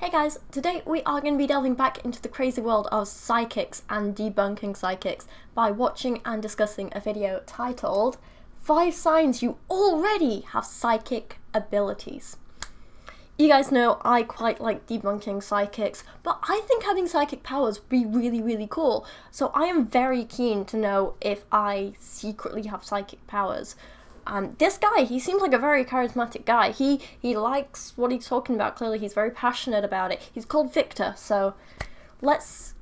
Hey guys, today we are going to be delving back into the crazy world of psychics and debunking psychics by watching and discussing a video titled 5 Signs You Already Have Psychic Abilities. You guys know I quite like debunking psychics, but I think having psychic powers would be really cool, so I am very keen to know if I secretly have psychic powers. This guy, he seems like a very charismatic guy. He likes what he's talking about, clearly he's very passionate about it. He's called Victor, so let's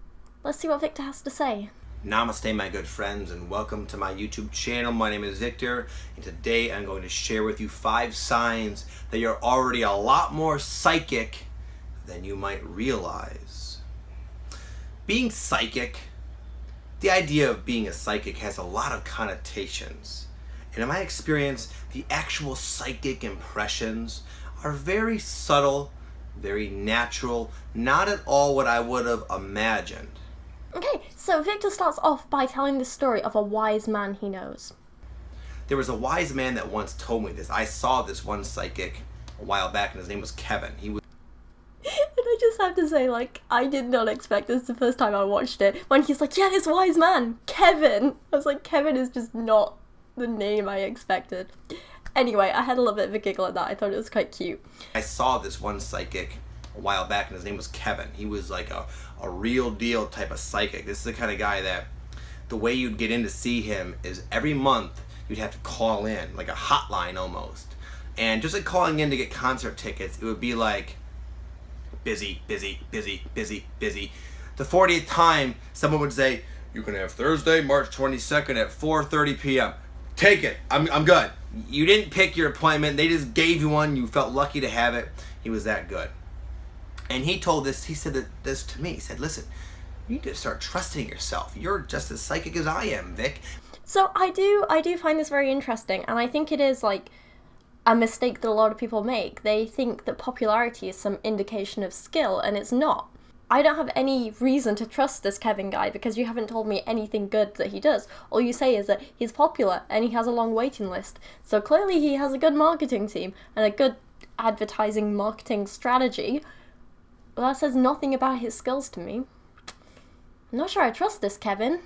see what Victor has to say. Namaste my good friends and welcome to my YouTube channel. My name is Victor and today I'm going to share with you 5 signs that you're already a lot more psychic than you might realize. Being psychic, the idea of being a psychic has a lot of connotations. And in my experience, the actual psychic impressions are very subtle, very natural, not at all what I would have imagined. Okay, so Victor starts off by telling the story of a wise man he knows. There was a wise man that once told me this. I saw this one psychic a while back and his name was Kevin. He was And I just have to say, I did not expect this the first time I watched it. When he's like, yeah, this wise man, Kevin. I was like, Kevin is just not the name I expected. Anyway, I had a little bit of a giggle at that. I thought it was quite cute. I saw this one psychic a while back and his name was Kevin. He was like a real deal type of psychic. This is the kind of guy that the way you'd get in to see him is every month you'd have to call in, like a hotline almost. And just like calling in to get concert tickets, it would be like busy. The 40th time someone would say, you can have Thursday, March 22nd at 4:30 p.m. Take it. I'm good. You didn't pick your appointment. They just gave you one. You felt lucky to have it. He was that good. And he said this to me. He said, listen, you need to start trusting yourself. You're just as psychic as I am, Vic. So I do find this very interesting, and I think it is like a mistake that a lot of people make. They think that popularity is some indication of skill, and it's not. I don't have any reason to trust this Kevin guy because you haven't told me anything good that he does. All you say is that he's popular and he has a long waiting list. So clearly he has a good marketing team and a good advertising marketing strategy. But that says nothing about his skills to me. I'm not sure I trust this Kevin.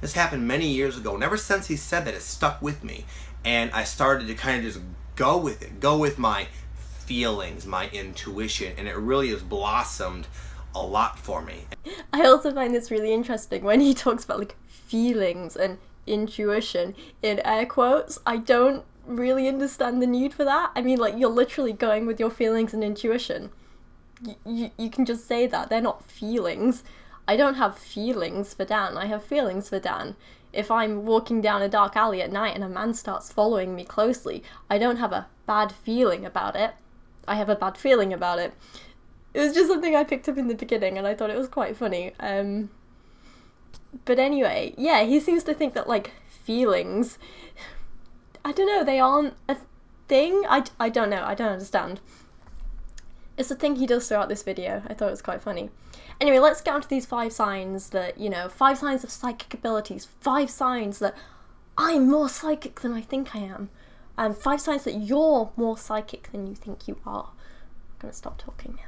This happened many years ago, and ever since he said that, it stuck with me. And I started to kind of just go with it, go with my feelings, my intuition, and it really has blossomed a lot for me. I also find this really interesting when he talks about feelings and intuition in air quotes. I don't really understand the need for that. I mean, you're literally going with your feelings and intuition. You can just say that. They're not feelings. I don't have feelings for Dan. I have feelings for Dan. If I'm walking down a dark alley at night and a man starts following me closely, I don't have a bad feeling about it. I have a bad feeling about it. It was just something I picked up in the beginning and I thought it was quite funny. But anyway, yeah, he seems to think that, feelings, I don't know, they aren't a thing? I don't know, I don't understand. It's a thing he does throughout this video. I thought it was quite funny. Anyway, let's get on to these 5 signs that, 5 signs of psychic abilities, 5 signs that I'm more psychic than I think I am, and 5 signs that you're more psychic than you think you are. I'm gonna stop talking now.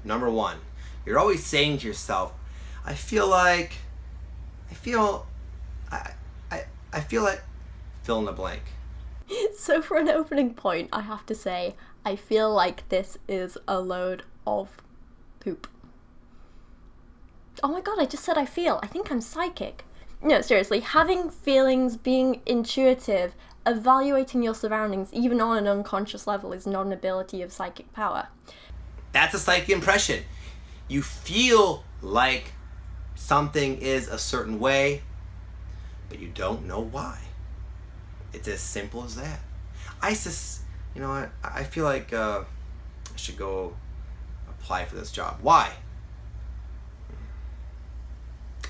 Number 1, you're always saying to yourself, I feel like, fill in the blank. So for an opening point, I have to say, I feel like this is a load of poop. Oh my god, I just said I feel. I think I'm psychic. No, seriously, having feelings, being intuitive, evaluating your surroundings, even on an unconscious level, is not an ability of psychic power. That's a psychic impression. You feel like something is a certain way, but you don't know why. It's as simple as that. You know what? I feel like I should go apply for this job. Why?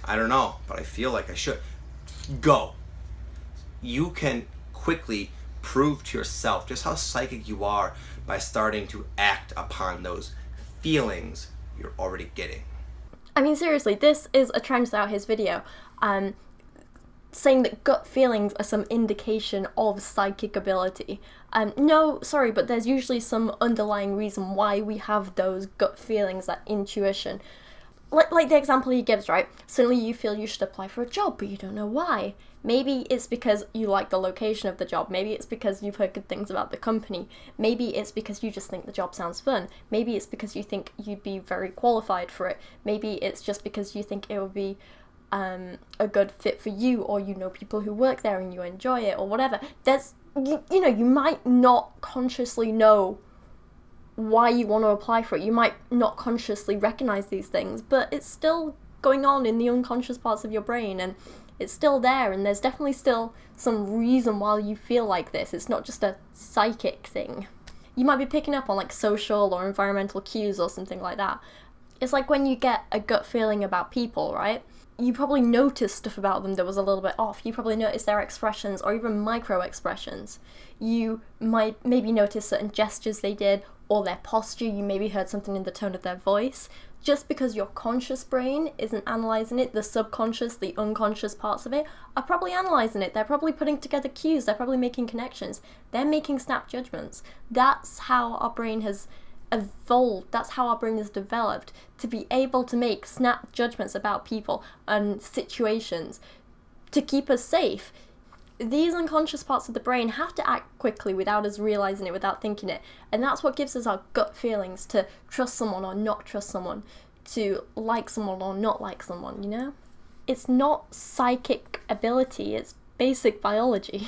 I don't know, but I feel like I should. Go. You can quickly prove to yourself just how psychic you are by starting to act upon those feelings you're already getting. I mean, seriously, this is a trend throughout his video. saying that gut feelings are some indication of psychic ability. No, sorry, but there's usually some underlying reason why we have those gut feelings, that intuition. Like the example he gives, right? Suddenly you feel you should apply for a job, but you don't know why. Maybe it's because you like the location of the job. Maybe it's because you've heard good things about the company. Maybe it's because you just think the job sounds fun. Maybe it's because you think you'd be very qualified for it. Maybe it's just because you think it would be a good fit for you, or you know people who work there and you enjoy it, or whatever. There's, you know, you might not consciously know why you want to apply for it. You might not consciously recognize these things, but it's still going on in the unconscious parts of your brain, and it's still there, and there's definitely still some reason why you feel like this. It's not just a psychic thing. You might be picking up on like social or environmental cues or something like that. It's like when you get a gut feeling about people, right? You probably noticed stuff about them that was a little bit off. You probably noticed their expressions, or even micro expressions. You might maybe notice certain gestures they did, or their posture. You maybe heard something in the tone of their voice. Just because your conscious brain isn't analysing it, the subconscious, the unconscious parts of it are probably analysing it. They're probably putting together cues. They're probably making connections. They're making snap judgments. That's how our brain has evolved. That's how our brain is developed, to be able to make snap judgments about people and situations to keep us safe. These unconscious parts of the brain have to act quickly without us realising it, without thinking it. And that's what gives us our gut feelings, to trust someone or not trust someone, to like someone or not like someone, you know? It's not psychic ability, it's basic biology.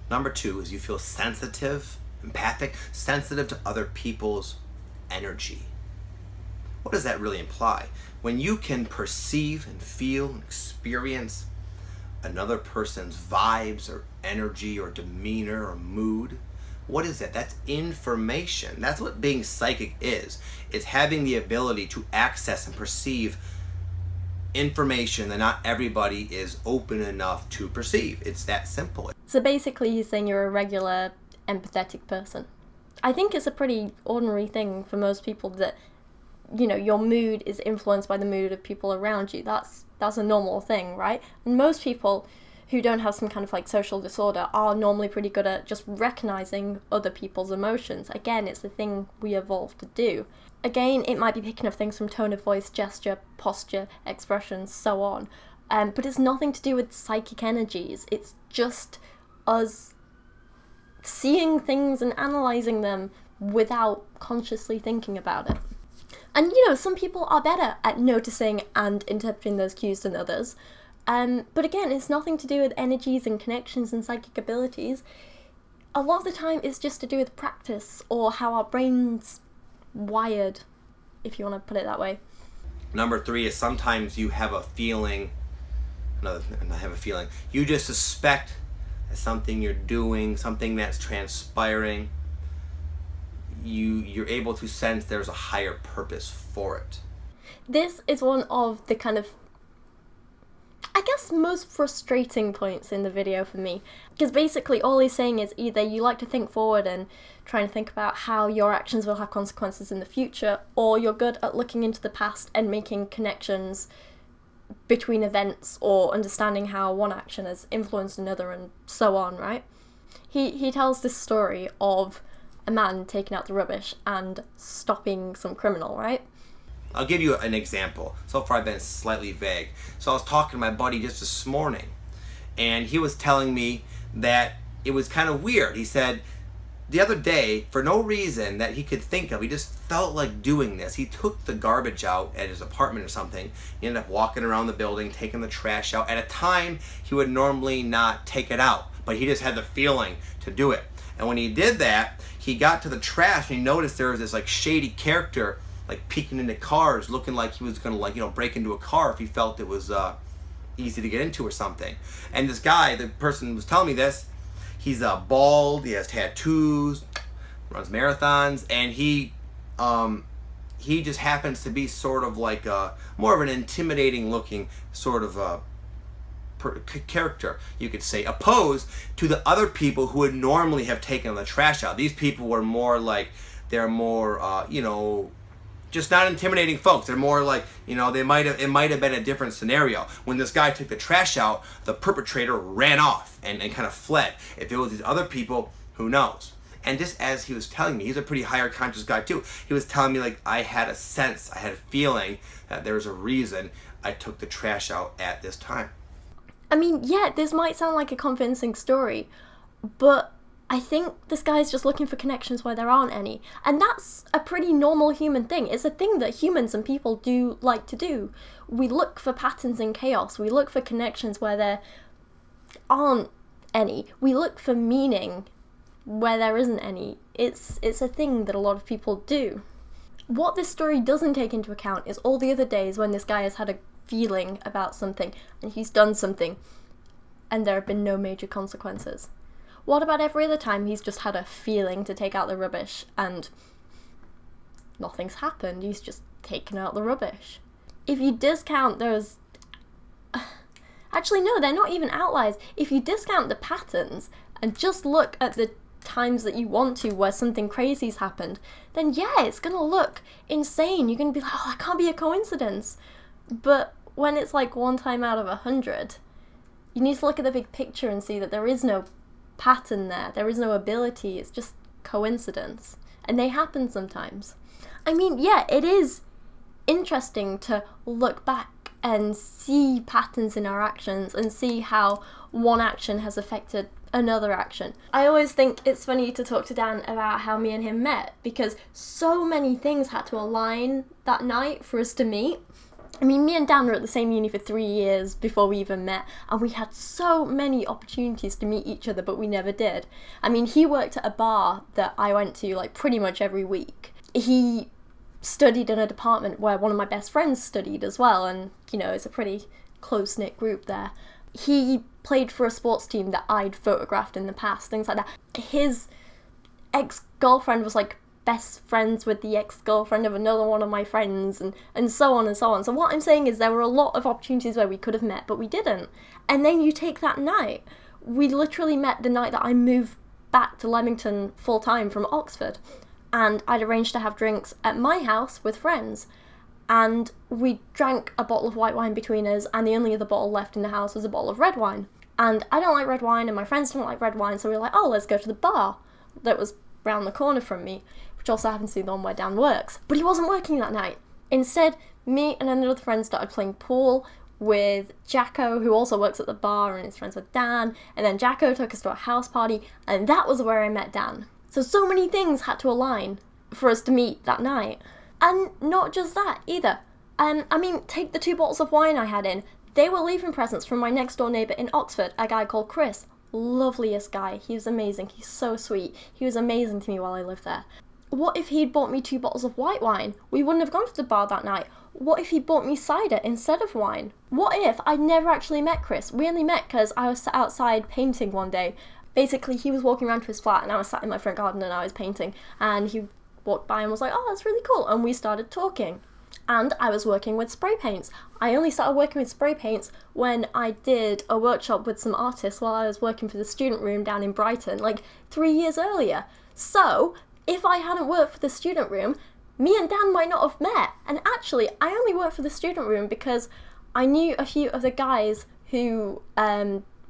Number 2 is you feel sensitive, empathic, sensitive to other people's energy. What does that really imply? When you can perceive and feel and experience another person's vibes or energy or demeanor or mood, what is that? That's information. That's what being psychic is. It's having the ability to access and perceive information that not everybody is open enough to perceive. It's that simple. So basically he's saying you're a regular empathetic person. I think it's a pretty ordinary thing for most people that, you know, your mood is influenced by the mood of people around you. That's a normal thing, right? And most people who don't have some kind of like social disorder are normally pretty good at just recognizing other people's emotions. Again, it's the thing we evolved to do. Again, it might be picking up things from tone of voice, gesture, posture, expressions, so on. But it's nothing to do with psychic energies. It's just us seeing things and analysing them without consciously thinking about it. And, you know, some people are better at noticing and interpreting those cues than others. But again, it's nothing to do with energies and connections and psychic abilities. A lot of the time it's just to do with practice, or how our brain's wired, if you want to put it that way. Number 3 is sometimes you have a feeling, you just suspect that something you're doing, something that's transpiring, you're able to sense there's a higher purpose for it. This is one of the kind of, I guess, most frustrating points in the video for me. Because basically all he's saying is either you like to think forward and try and think about how your actions will have consequences in the future, or you're good at looking into the past and making connections between events, or understanding how one action has influenced another, and so on, right? He tells this story of a man taking out the rubbish and stopping some criminal, right? I'll give you an example. So far I've been slightly vague. So I was talking to my buddy just this morning, and he was telling me that it was kind of weird. He said the other day, for no reason that he could think of, he just felt like doing this. He took the garbage out at his apartment or something. He ended up walking around the building, taking the trash out at a time he would normally not take it out, but he just had the feeling to do it. And when he did that, he got to the trash and he noticed there was this like shady character like peeking into cars, looking like he was gonna, like, you know, break into a car if he felt it was easy to get into or something. And this guy, the person who was telling me this, he's bald, he has tattoos, runs marathons, and he just happens to be sort of like more of an intimidating looking sort of character, you could say, opposed to the other people who would normally have taken the trash out. These people were more like, they're more, you know, just not intimidating folks. They're more like, it might have been a different scenario. When this guy took the trash out, the perpetrator ran off and kind of fled. If it was these other people, who knows? And just as he was telling me, he's a pretty higher conscious guy too. He was telling me, like, I had a sense, I had a feeling that there was a reason I took the trash out at this time. I mean, yeah, this might sound like a convincing story, but I think this guy's just looking for connections where there aren't any. And that's a pretty normal human thing. It's a thing that humans and people do like to do. We look for patterns in chaos. We look for connections where there aren't any. We look for meaning where there isn't any. It's a thing that a lot of people do. What this story doesn't take into account is all the other days when this guy has had a feeling about something and he's done something and there have been no major consequences. What about every other time he's just had a feeling to take out the rubbish and nothing's happened? He's just taken out the rubbish. If you discount those... Actually, no, they're not even outliers. If you discount the patterns and just look at the times that you want to where something crazy's happened, then yeah, it's going to look insane. You're going to be like, oh, that can't be a coincidence. But when it's like one time out of 100, you need to look at the big picture and see that there is no pattern there is no ability, it's just coincidence, and they happen sometimes. I mean, yeah, it is interesting to look back and see patterns in our actions and see how one action has affected another action. I always think it's funny to talk to Dan about how me and him met, because so many things had to align that night for us to meet. I mean, me and Dan were at the same uni for 3 years before we even met, and we had so many opportunities to meet each other, but we never did. I mean, he worked at a bar that I went to, like, pretty much every week. He studied in a department where one of my best friends studied as well, and, it's a pretty close-knit group there. He played for a sports team that I'd photographed in the past, things like that. His ex-girlfriend was, like, best friends with the ex-girlfriend of another one of my friends, and so on and so on. So what I'm saying is there were a lot of opportunities where we could have met, but we didn't. And then you take that night. We literally met the night that I moved back to Leamington full-time from Oxford, and I'd arranged to have drinks at my house with friends, and we drank a bottle of white wine between us, and the only other bottle left in the house was a bottle of red wine. And I don't like red wine, and my friends don't like red wine, so we were like, oh, let's go to the bar that was round the corner from me, which also happens to be the one where Dan works. But he wasn't working that night. Instead, me and another friend started playing pool with Jacko, who also works at the bar and is friends with Dan, and then Jacko took us to a house party, and that was where I met Dan. So many things had to align for us to meet that night. And not just that, either. I mean, take the 2 bottles of wine I had in. They were leaving presents from my next door neighbour in Oxford, a guy called Chris. Loveliest guy. He was amazing. He's so sweet. He was amazing to me while I lived there. What if he'd bought me 2 bottles of white wine? We wouldn't have gone to the bar that night. What if he bought me cider instead of wine? What if I'd never actually met Chris? We only met because I was sat outside painting one day. Basically, he was walking around to his flat and I was sat in my front garden and I was painting. And he walked by and was like, oh, that's really cool. And we started talking. And I was working with spray paints. I only started working with spray paints when I did a workshop with some artists while I was working for the student room down in Brighton, like 3 years earlier. So if I hadn't worked for the student room, me and Dan might not have met. And actually, I only worked for the student room because I knew a few of the guys who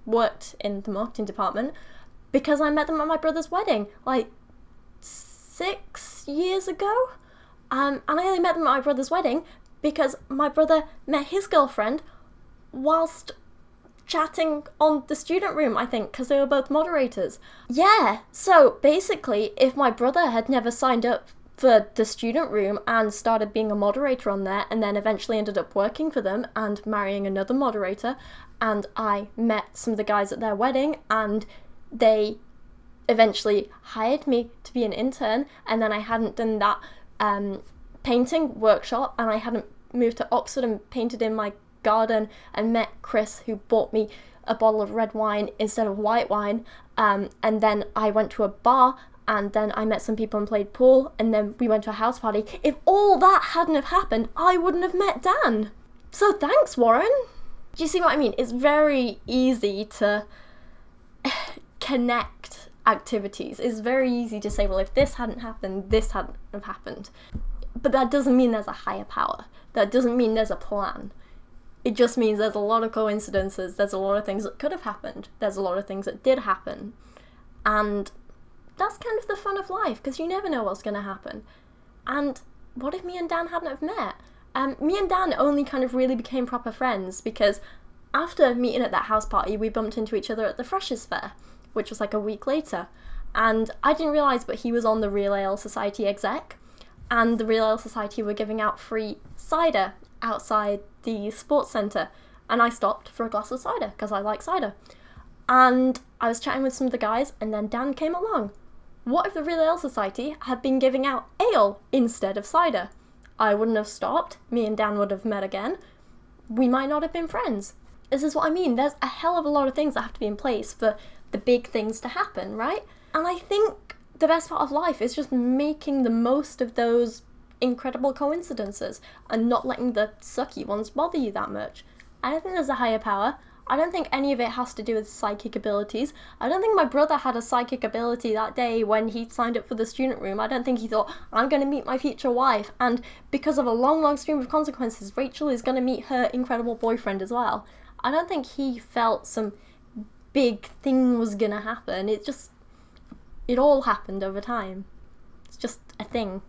worked in the marketing department because I met them at my brother's wedding, like 6 years ago. And I only met them at my brother's wedding because my brother met his girlfriend whilst chatting on the student room, I think, because they were both moderators. Yeah, so basically, if my brother had never signed up for the student room and started being a moderator on there and then eventually ended up working for them and marrying another moderator, and I met some of the guys at their wedding and they eventually hired me to be an intern, and then I hadn't done that painting workshop and I hadn't moved to Oxford and painted in my garden and met Chris, who bought me a bottle of red wine instead of white wine, and then I went to a bar and then I met some people and played pool, and then we went to a house party. If all that hadn't have happened, I wouldn't have met Dan. So thanks, Warren. Do you see what I mean? It's very easy to connect activities. It's very easy to say, well, if this hadn't happened, this hadn't have happened. But that doesn't mean there's a higher power. That doesn't mean there's a plan. It just means there's a lot of coincidences. There's a lot of things that could have happened. There's a lot of things that did happen. And that's kind of the fun of life, because you never know what's going to happen. And what if me and Dan hadn't have met? Me and Dan only kind of really became proper friends because after meeting at that house party, we bumped into each other at the Freshers' Fair, which was like a week later. And I didn't realise, but he was on the Real Ale Society exec, and the Real Ale Society were giving out free cider outside the sports centre. And I stopped for a glass of cider, because I like cider. And I was chatting with some of the guys, and then Dan came along. What if the Real Ale Society had been giving out ale instead of cider? I wouldn't have stopped. Me and Dan would have met again. We might not have been friends. This is what I mean. There's a hell of a lot of things that have to be in place for the big things to happen, right? And I think the best part of life is just making the most of those incredible coincidences and not letting the sucky ones bother you that much. I don't think there's a higher power. I don't think any of it has to do with psychic abilities. I don't think my brother had a psychic ability that day when he signed up for the student room. I don't think he thought, I'm going to meet my future wife, and because of a long stream of consequences, Rachel is going to meet her incredible boyfriend as well. I don't think he felt some big thing was going to happen. It all happened over time. It's just a thing.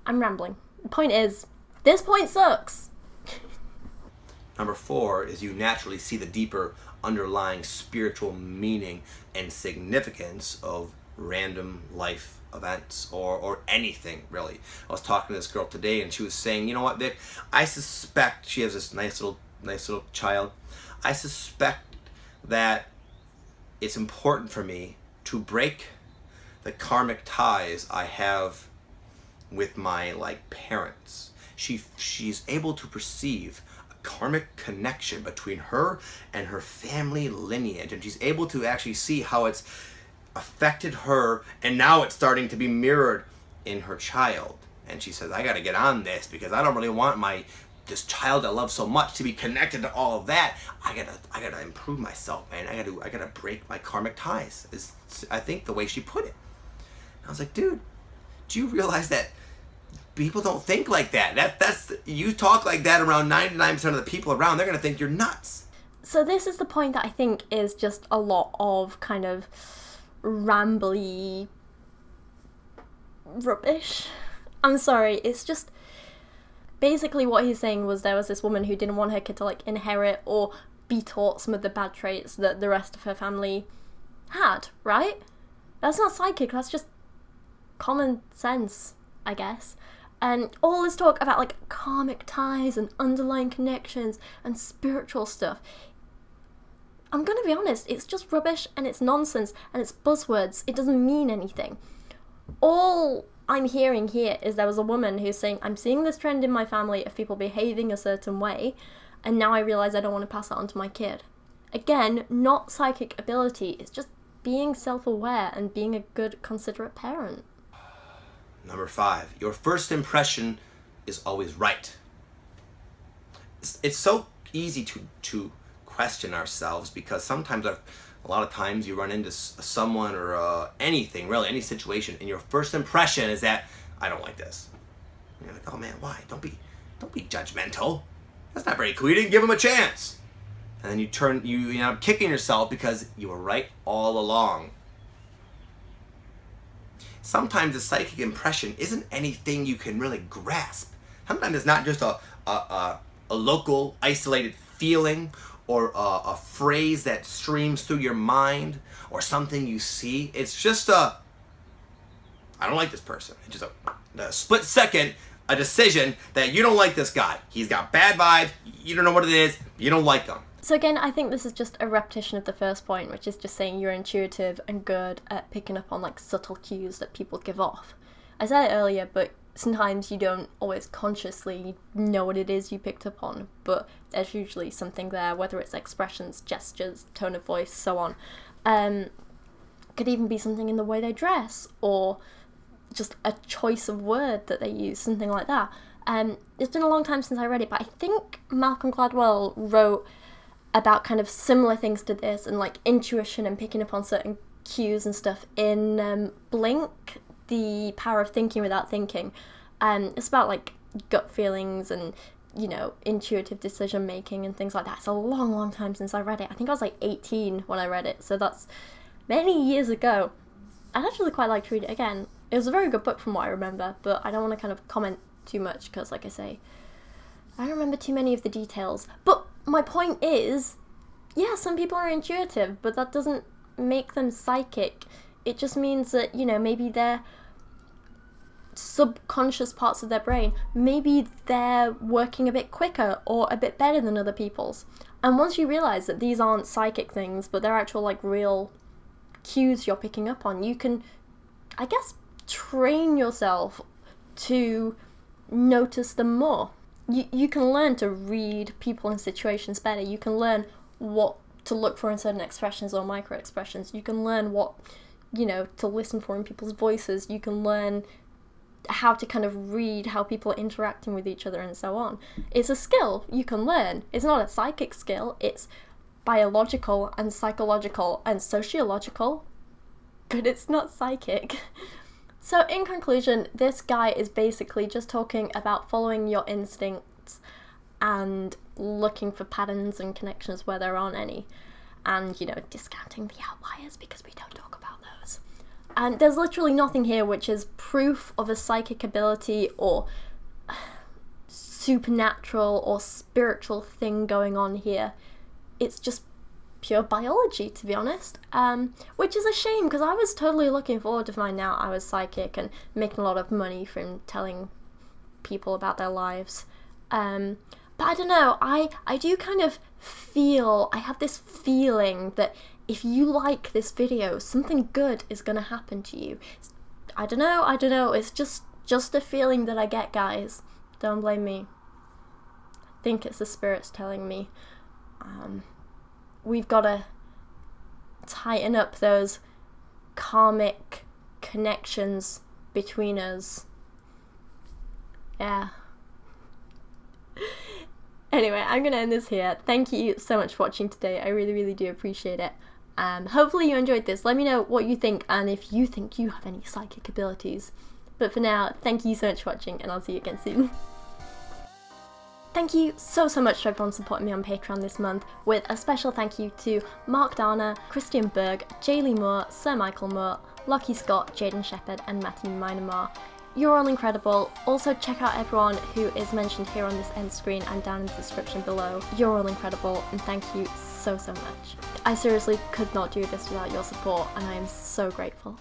I'm rambling. The point is, this point sucks. Number 4 is you naturally see the deeper underlying spiritual meaning and significance of random life events or anything, really. I was talking to this girl today and she was saying, you know what, Vic, I suspect, she has this nice little child, I suspect that it's important for me to break the karmic ties I have with my parents. She's able to perceive karmic connection between her and her family lineage, and she's able to actually see how it's affected her, and now it's starting to be mirrored in her child. And she says, I gotta get on this because I don't really want this child I love so much to be connected to all of that. I gotta improve myself, man. I gotta break my karmic ties, is I think the way she put it. And I was like, dude, do you realize that people don't think like that? That's you talk like that around 99% of the people around, they're gonna think you're nuts. So this is the point that I think is just a lot of kind of rambly rubbish. I'm sorry, it's just basically what he's saying was there was this woman who didn't want her kid to inherit or be taught some of the bad traits that the rest of her family had, right? That's not psychic, that's just common sense, I guess. And all this talk about karmic ties and underlying connections and spiritual stuff, I'm gonna be honest, it's just rubbish and it's nonsense and it's buzzwords. It doesn't mean anything. All I'm hearing here is there was a woman who's saying, I'm seeing this trend in my family of people behaving a certain way, and now I realise I don't want to pass that on to my kid. Again, not psychic ability, it's just being self-aware and being a good, considerate parent. Number 5, your first impression is always right. It's so easy to question ourselves because sometimes, a lot of times you run into someone or anything, really, any situation, and your first impression is that, I don't like this. And you're like, oh man, why? Don't be judgmental. That's not very cool. You didn't give him a chance. And then you end up kicking yourself because you were right all along. Sometimes the psychic impression isn't anything you can really grasp. Sometimes it's not just a local, isolated feeling or a phrase that streams through your mind or something you see. It's just I don't like this person. It's just a split second, a decision that you don't like this guy. He's got bad vibes. You don't know what it is. You don't like him. So again, I think this is just a repetition of the first point, which is just saying you're intuitive and good at picking up on subtle cues that people give off. I said it earlier, but sometimes you don't always consciously know what it is you picked up on, but there's usually something there, whether it's expressions, gestures, tone of voice, so on. Could even be something in the way they dress, or just a choice of word that they use, something like that. It's been a long time since I read it, but I think Malcolm Gladwell wrote about kind of similar things to this and intuition and picking up on certain cues and stuff in Blink, The Power of Thinking Without Thinking. It's about like gut feelings and, you know, intuitive decision making and things like that. It's a long, long time since I read it. I think I was like 18 when I read it, so that's many years ago. I'd actually quite like to read it again. It was a very good book from what I remember, but I don't want to kind of comment too much because, like I say, I don't remember too many of the details. But my point is, yeah, some people are intuitive, but that doesn't make them psychic. It just means that, you know, maybe their subconscious parts of their brain, maybe they're working a bit quicker or a bit better than other people's. And once you realise that these aren't psychic things, but they're actual, like, real cues you're picking up on, you can, I guess, train yourself to notice them more. You can learn to read people and situations better. You can learn what to look for in certain expressions or micro expressions. You can learn what, you know, to listen for in people's voices. You can learn how to kind of read how people are interacting with each other and so on. It's a skill you can learn. It's not a psychic skill. It's biological and psychological and sociological, but it's not psychic. So in conclusion, this guy is basically just talking about following your instincts and looking for patterns and connections where there aren't any, and, you know, discounting the outliers because we don't talk about those. And there's literally nothing here which is proof of a psychic ability or supernatural or spiritual thing going on here. It's just pure biology, to be honest, which is a shame because I was totally looking forward to finding out I was psychic and making a lot of money from telling people about their lives. But I don't know, I do kind of feel, I have this feeling that if you like this video, something good is going to happen to you. I don't know, it's just a feeling that I get, guys. Don't blame me. I think it's the spirits telling me. We've got to tighten up those karmic connections between us. Yeah. Anyway, I'm going to end this here. Thank you so much for watching today. I really, really do appreciate it. Hopefully you enjoyed this. Let me know what you think and if you think you have any psychic abilities. But for now, thank you so much for watching and I'll see you again soon. Thank you so much to everyone supporting me on Patreon this month, with a special thank you to Mark Dauner, Christian Berg, Jaylee Moore, Sir Michael Moore, Lachie Scott, Jadeon Sheppard and Martine Wærås. You're all incredible. Also check out everyone who is mentioned here on this end screen and down in the description below. You're all incredible and thank you so much. I seriously could not do this without your support and I am so grateful.